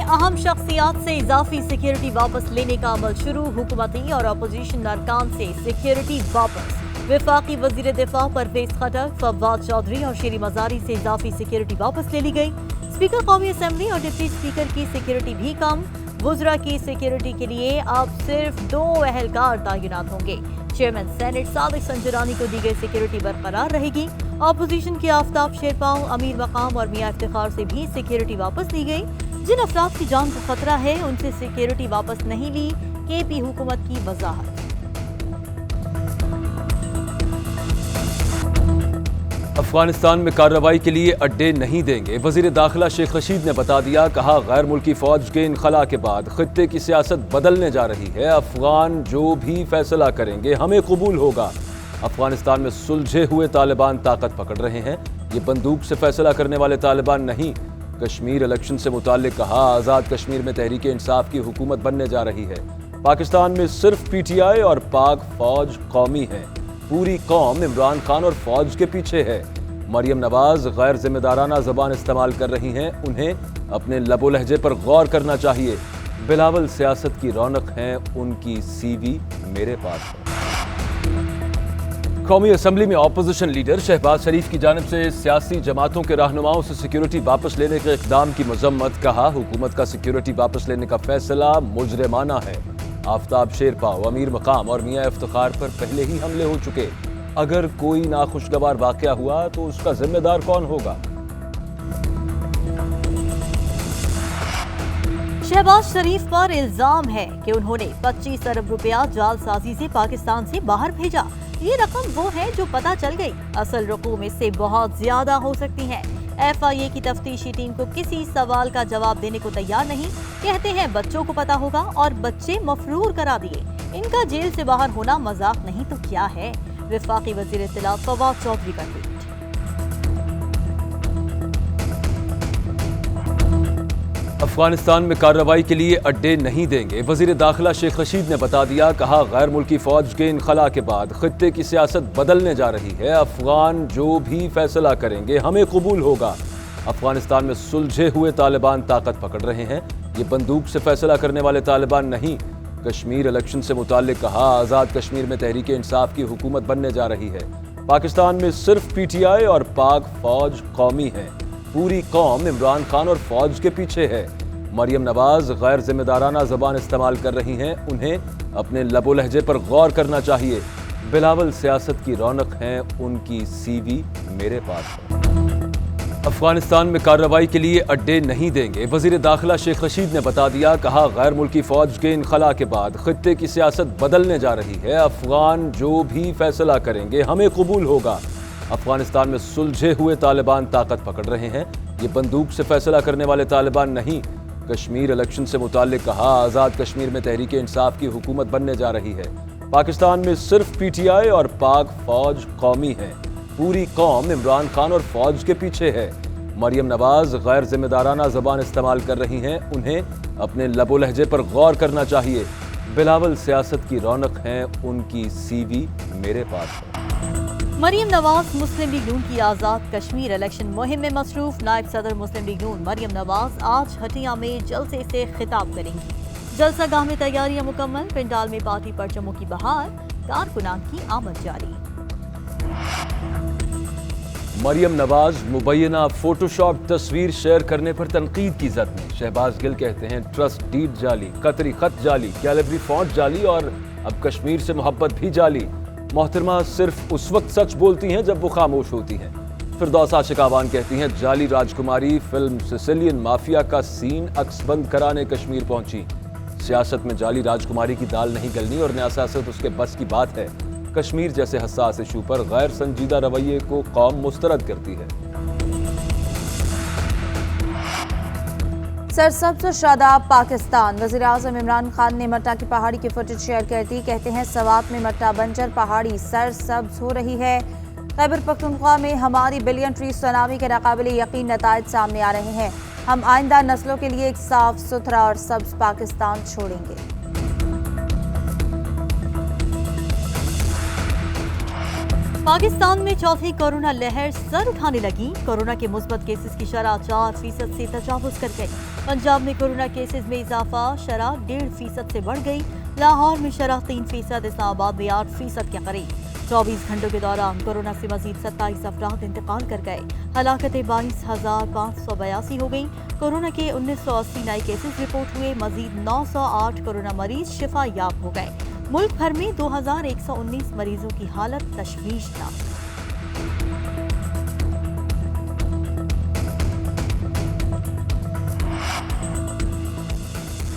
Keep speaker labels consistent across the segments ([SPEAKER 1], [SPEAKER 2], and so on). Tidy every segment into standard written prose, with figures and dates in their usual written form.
[SPEAKER 1] अहम शख्सियात से इजाफी सिक्योरिटी वापस लेने का अमल शुरू। हुकूमती और अपोजिशन अरकान से सिक्योरिटी वापस। वफाकी वजीर दिफा परवेज खटक, फवाद चौधरी और शेरी मजारी से इजाफी सिक्योरिटी वापस ले ली गई। स्पीकर कौमी असम्बली और डिप्टी स्पीकर की सिक्योरिटी भी कम। वुज़रा की सिक्योरिटी के लिए अब सिर्फ 2 अहलकार तैनात होंगे। चेयरमैन सेनेट सादिक संजरानी को दी गई सिक्योरिटी बरकरार रहेगी। अपोजिशन के आफ्ताब शेरपाव, अमीर मकाम और मियां इफ्तिखार से भी सिक्योरिटी वापस ली गई। जिन अफराद की जान को खतरा है उनसे सिक्योरिटी वापस नहीं ली। केपी हुकूमत की वजाहत।
[SPEAKER 2] अफगानिस्तान में कार्रवाई के लिए अड्डे नहीं देंगे। वजीर दाखिला शेख रशीद ने बता दिया, कहा गैर मुल्की फौज के इनखला के बाद खित्ते की सियासत बदलने जा रही है। अफगान जो भी फैसला करेंगे हमें कबूल होगा। अफगानिस्तान में सुलझे हुए तालिबान ताकत पकड़ रहे हैं। ये बंदूक से फैसला करने वाले तालिबान नहीं। कश्मीर इलेक्शन से मुताल्लिक कहा, आज़ाद कश्मीर में तहरीक इंसाफ की हुकूमत बनने जा रही है। पाकिस्तान में सिर्फ पीटीआई और पाक फौज कौमी है। पूरी कौम इमरान खान और फौज के पीछे है। मरियम नवाज गैर जिम्मेदाराना ज़बान इस्तेमाल कर रही हैं। उन्हें अपने लबो लहजे पर गौर करना चाहिए। बिलावल सियासत की रौनक हैं, उनकी सीवी मेरे पास है। कौमी असम्बली में अपोजिशन लीडर शहबाज शरीफ की जानिब से सियासी जमातों के रहनुमाओं से सिक्योरिटी वापस लेने के इक़दाम की मजम्मत। कहा, हुकूमत का सिक्योरिटी वापस लेने का फैसला मुजरिमाना है। आफ्ताब शेरपाव, अमीर मकाम और मियां इफ्तिखार पर पहले ही हमले हो चुके। अगर कोई नाखुशगवार वाक़या हुआ तो उसका जिम्मेदार कौन होगा?
[SPEAKER 1] शहबाज शरीफ पर इल्जाम है कि उन्होंने 25 अरब रुपया जालसाजी से पाकिस्तान से बाहर भेजा। ये रकम वो है जो पता चल गई, असल रकूम इससे बहुत ज्यादा हो सकती है। FIA की तफ्तीशी टीम को किसी सवाल का जवाब देने को तैयार नहीं। कहते हैं बच्चों को पता होगा और बच्चे मफरूर करा दिए। इनका जेल से बाहर होना मजाक नहीं तो क्या है। वफाकी वजीर इत्तलात फवाद चौधरी का ट्वीट।
[SPEAKER 2] अफगानिस्तान में कार्रवाई के लिए अड्डे नहीं देंगे। वजीर दाखिला शेख रशीद ने बता दिया, कहा गैर मुल्की फौज के इनखला के बाद खित्ते की सियासत बदलने जा रही है। अफगान जो भी फैसला करेंगे हमें कबूल होगा। अफगानिस्तान में सुलझे हुए तालिबान ताकत पकड़ रहे हैं। ये बंदूक से फैसला करने वाले तालिबान नहीं। कश्मीर इलेक्शन से मुताल्लिक कहा, आज़ाद कश्मीर में तहरीक इंसाफ की हुकूमत बनने जा रही है। पाकिस्तान में सिर्फ पीटीआई और पाक फौज कौमी है। पूरी कौम इमरान खान और फौज के पीछे है। मरियम नवाज गैर जिम्मेदाराना ज़बान इस्तेमाल कर रही हैं। उन्हें अपने लबो लहजे पर गौर करना चाहिए। बिलावल सियासत की रौनक हैं, उनकी सीवी मेरे पास है। अफगानिस्तान में कार्रवाई के लिए अड्डे नहीं देंगे। वजीर दाखिला शेख रशीद ने बता दिया, कहा गैर मुल्की फौज के इनखला के बाद खित्ते की सियासत बदलने जा रही है। अफगान जो भी फैसला करेंगे हमें कबूल होगा। अफगानिस्तान में सुलझे हुए तालिबान ताकत पकड़ रहे हैं। ये बंदूक से फैसला करने वाले तालिबान नहीं। कश्मीर इलेक्शन से मुताल्लिक कहा, आज़ाद कश्मीर में तहरीक इंसाफ की हुकूमत बनने जा रही है। पाकिस्तान में सिर्फ पीटीआई और पाक फौज कौमी है। पूरी कौम इमरान खान और फौज के पीछे है। मरियम नवाज गैर जिम्मेदाराना ज़बान इस्तेमाल कर रही हैं। उन्हें अपने लबो लहजे पर गौर करना चाहिए। बिलावल सियासत की रौनक हैं, उनकी सीवी मेरे पास है।
[SPEAKER 1] मरियम नवाज मुस्लिम लीग नून की आज़ाद कश्मीर इलेक्शन मुहिम में मसरूफ। नायब सदर मुस्लिम लीग नून मरियम नवाज आज हटिया में जलसे से खिताब करेंगी। जलसा गाह में तैयारियां मुकम्मल। पंडाल में पार्टी परचमों की बहार, कारकुनान की आमद जारी।
[SPEAKER 2] मरियम नवाज मुबैना फोटोशॉप तस्वीर शेयर करने पर तनकीद की जद में। शहबाज गिल कहते हैं ट्रस्ट डीड जाली, कतरी खत जाली, कैलिब्री फॉन्ट जाली और अब कश्मीर से मोहब्बत भी जाली। मोहतरमा सिर्फ उस वक्त सच बोलती हैं जब वो खामोश होती हैं। फिरदौस आशिकावान कहती हैं, जाली राजकुमारी फिल्म सिसिलियन माफिया का सीन अक्सबंद कराने कश्मीर पहुंची। सियासत में जाली राजकुमारी की दाल नहीं गलनी और नया सियासत उसके बस की बात है। कश्मीर जैसे हसास इशू पर गैर संजीदा रवैये को कौम मुस्तरद करती है।
[SPEAKER 3] सरसब्ज और शादाब पाकिस्तान। वज़ीर-ए-आज़म इमरान खान ने मट्टा की पहाड़ी की फुटेज शेयर कर दी। कहते हैं, सवात में मट्टा बंजर पहाड़ी सरसब्ज हो रही है। खैबर पख्तूनख्वा में हमारी बिलियन ट्री सुनामी के नाकाबिले यकीन नताइज सामने आ रहे हैं। हम आइंदा नस्लों के लिए एक साफ सुथरा और सब्ज पाकिस्तान छोड़ेंगे।
[SPEAKER 1] पाकिस्तान में चौथी कोरोना लहर सर उठाने लगी। कोरोना के मुस्बत केसेस की शरह 4% से तजावुज कर गई। पंजाब में कोरोना केसेस में इजाफा, शरह 1.5% से बढ़ गई। लाहौर में शरह 3%, इस्लामाबाद में 8% के करीब। 24 घंटों के दौरान कोरोना से मजीद 27 अफराद इंतकाल कर गए। हलाकतें 22,582 हो गई। कोरोना के 1980 नए केसेस रिपोर्ट हुए। मजीद 908 कोरोना मरीज शिफा याब हो गए। मुल्क भर में 2119 मरीजों की हालत तशवीशनाक।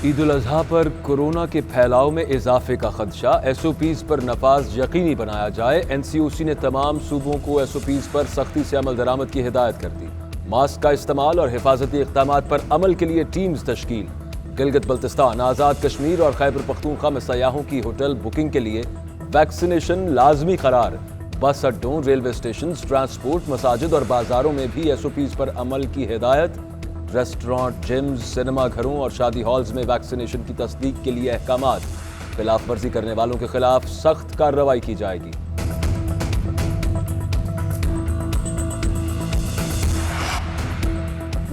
[SPEAKER 2] ईद उल अजहा पर कोरोना के फैलाव में इजाफे का खदशा, एसओपीज पर नफाज यकीनी बनाया जाए। एनसीओसी ने तमाम सूबों को एसओपीज पर सख्ती से अमल दरामद की हिदायत कर दी। मास्क का इस्तेमाल और हिफाजती इक़दामात पर अमल के लिए टीम्स तश्कील। गिलगित बल्तिस्तान, आज़ाद कश्मीर और खैबर पख्तूनख्वा में सयाहों की होटल बुकिंग के लिए वैक्सीनेशन लाजमी करार। बस अड्डों, रेलवे स्टेशन, ट्रांसपोर्ट, मसाजिद और बाजारों में भी एसओपीज पर अमल की हिदायत। रेस्टोरेंट, जिम्स, सिनेमा घरों और शादी हॉल्स में वैक्सीनेशन की तस्दीक के लिए अहकामात। खिलाफ वर्जी करने वालों के खिलाफ सख्त कार्रवाई की जाएगी।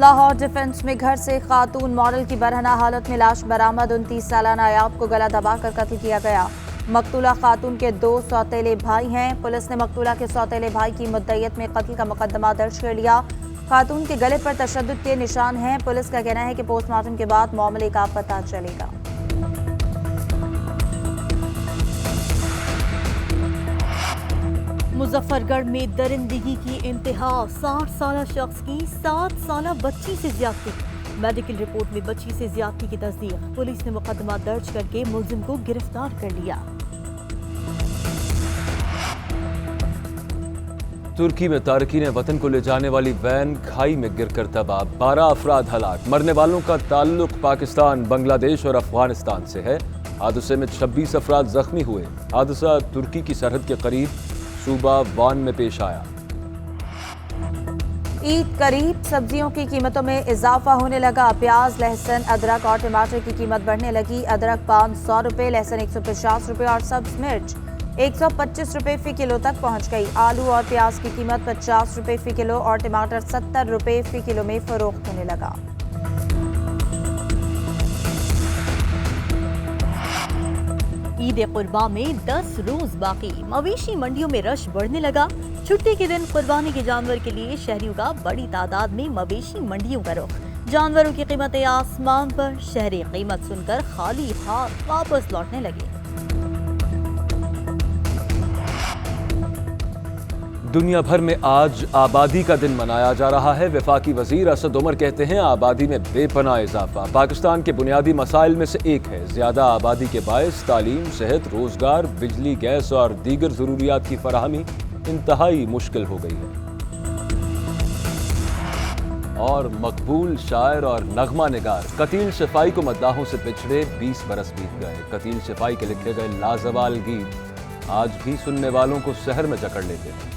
[SPEAKER 3] लाहौर डिफेंस में घर से खातून मॉडल की बरहना हालत में लाश बरामद। 29 साला नायाब को गला दबाकर कत्ल किया गया। मकतूला खातून के 2 सौतेले भाई हैं। पुलिस ने मकतूला के सौतेले भाई की मुद्दइयत में कत्ल का मुकदमा दर्ज कर लिया। खातून के गले पर तशद्दुद के निशान हैं। पुलिस का कहना है कि पोस्टमार्टम के बाद मामले का पता चलेगा।
[SPEAKER 1] मुजफ्फरगढ़ में दरिंदगी की इंतहा, 60 साला शख्स की 7 साला बच्ची से ज्यादती। मेडिकल रिपोर्ट में बच्ची से ज्यादती की तस्दीक। पुलिस ने मुकदमा दर्ज करके मुलजिम को गिरफ्तार कर लिया।
[SPEAKER 2] तुर्की में तारकीन वतन को ले जाने वाली वैन खाई में गिरकर तबाह, 12 अफराद हलाक। मरने वालों का ताल्लुक पाकिस्तान, बांग्लादेश और अफगानिस्तान से है। हादसे में 26 अफराद जख्मी हुए। हादसा तुर्की की सरहद के करीब सूबा वान में पेश आया।
[SPEAKER 3] ईद करीब, सब्जियों की कीमतों में इजाफा होने लगा। प्याज, लहसुन, अदरक और टमाटर की कीमत बढ़ने लगी। अदरक 500 रुपये, लहसुन 150 रुपये और सब्ज मिर्च 125 रुपये फी किलो तक पहुंच गई। आलू और प्याज की कीमत 50 रुपये फी किलो और टमाटर 70 रुपये फी किलो में फरोख्त होने लगा।
[SPEAKER 1] ईद कुर्बा में 10 रोज बाकी। मवेशी मंडियों में रश बढ़ने लगा। छुट्टी के दिन कुर्बानी के जानवर के लिए शहरियों का बड़ी तादाद में मवेशी मंडियों का रुख। जानवरों की कीमतें आसमान पर। शहरी कीमत सुनकर खाली हाथ वापस लौटने लगे।
[SPEAKER 2] दुनिया भर में आज आबादी का दिन मनाया जा रहा है। वफाकी वजीर असद उमर कहते हैं आबादी में बेपनाह इजाफा पाकिस्तान के बुनियादी मसाइल में से एक है। ज्यादा आबादी के बायस तालीम, सेहत, रोजगार, बिजली, गैस और दीगर जरूरियात की फराहमी इंतहाई मुश्किल हो गई है। और मकबूल शायर और नगमा निगार कतील सिपाही को मद्दाहों से पिछड़े 20 बरस बीत गए। कतील सिपाही के लिखे गए लाजवाल गीत आज भी सुनने वालों को सहर में जकड़ लेते हैं।